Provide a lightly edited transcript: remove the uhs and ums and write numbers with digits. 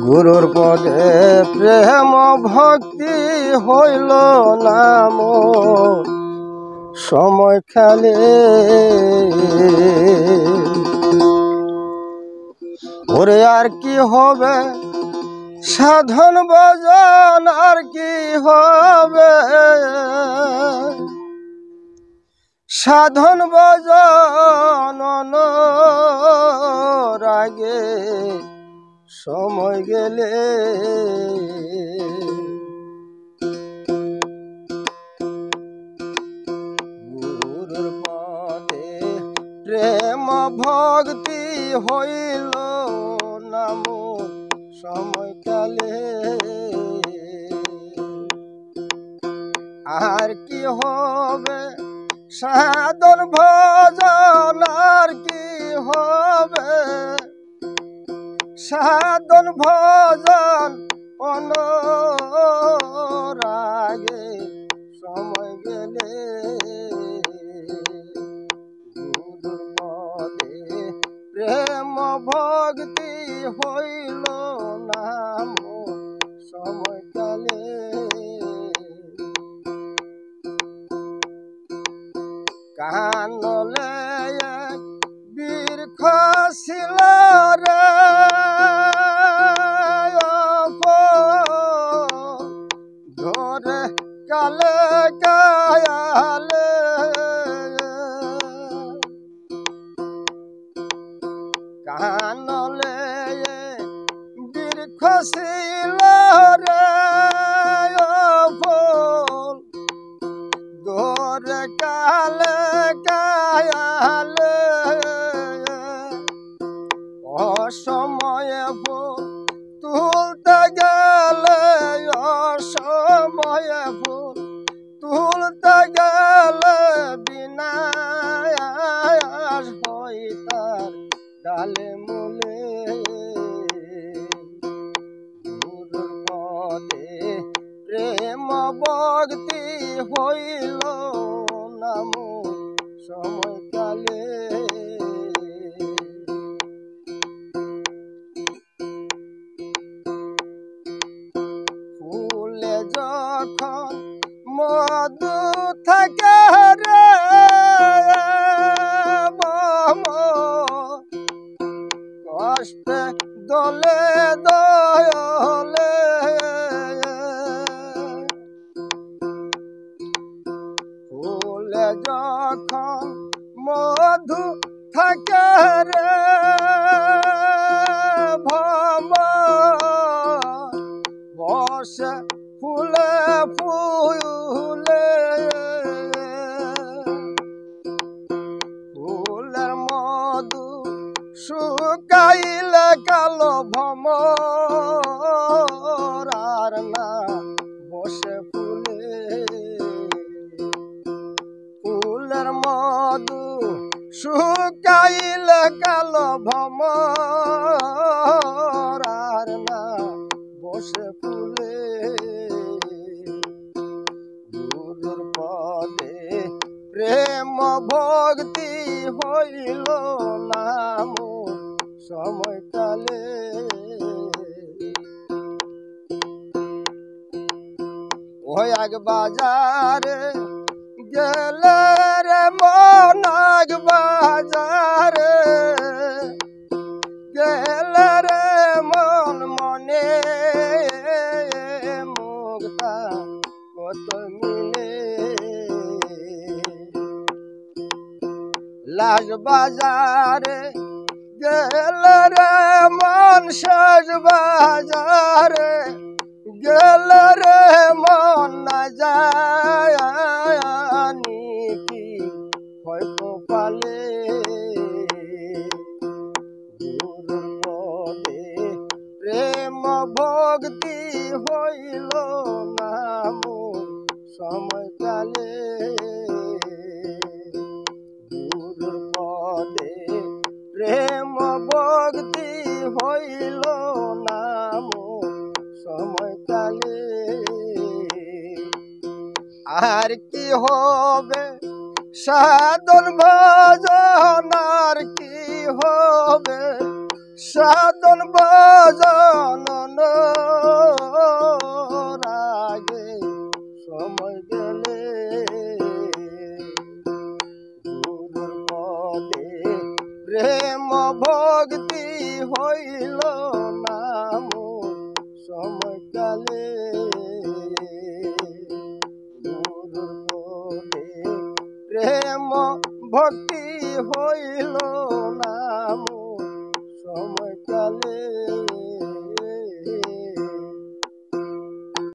গুরুর পদে প্রেম ভক্তি হইল নাম সময় খেলে ওরে আর কি হবে সাধন ভজন আর কি হবে সাধন ভজন রাগে সময় গেলে গুরুর পদে প্রেম ভক্তি হইল নাম সময় কালে আর কি হবে সাধন ভজন আর কি হবে সাধন ভজন অনুরাগে সময় গেলে গুরুর পদে প্রেম ভক্তি হইল নাম সময় কালে কানলে এক বীর খসিল রে ধরে কালে গায়ালে কানলে বীর খসিল রে ধরে কালে গায়ালে অসময়ে ফুল তুলতে গেলে অসময়ে ফুল তুলতে গেলে বিনাশ হয় তার ডালে মূলে গুরুর পদে প্রেম ভক্তি হইল নাম সময় কালে ফুলে যখন মধু থাকে রে কষ্টে দলে দয়লে ফুলে যখন মধু থাকে রে বসে ফুলে ফুলে ফুলের মধু শুকাইলে কালো ভমর আর না বসে ফুলে ফুলের মধু শুকাইলে কালো ভমর আর না বসে ফুলে গুরুর পদে প্রেম ভক্তি হইল নাম সময় কালে ওই আগ বাজারে গেলে রে মন আগ বাজারে গেলে রে মন মনে মুক্তা কত মিলে লাজ বাজারে গেলে রে মন সাজ বাজারে গেলে রে মন না জানি কি হয়তো পালে গুরুর পদে প্রেম ভক্তি হইল নাম সময় কালে গুরুর পদে প্রেম ভক্তি হইল নাম সময় কালে আর কি হবে সাধন ভজন আর কি হবে সাধন ভজন রাগে সময় গেলে গুরুর পদে প্রেম ভক্তি হইল নাম সময়কালে গুরুর পদে প্রেম ভক্তি হইল নাম সময়কালে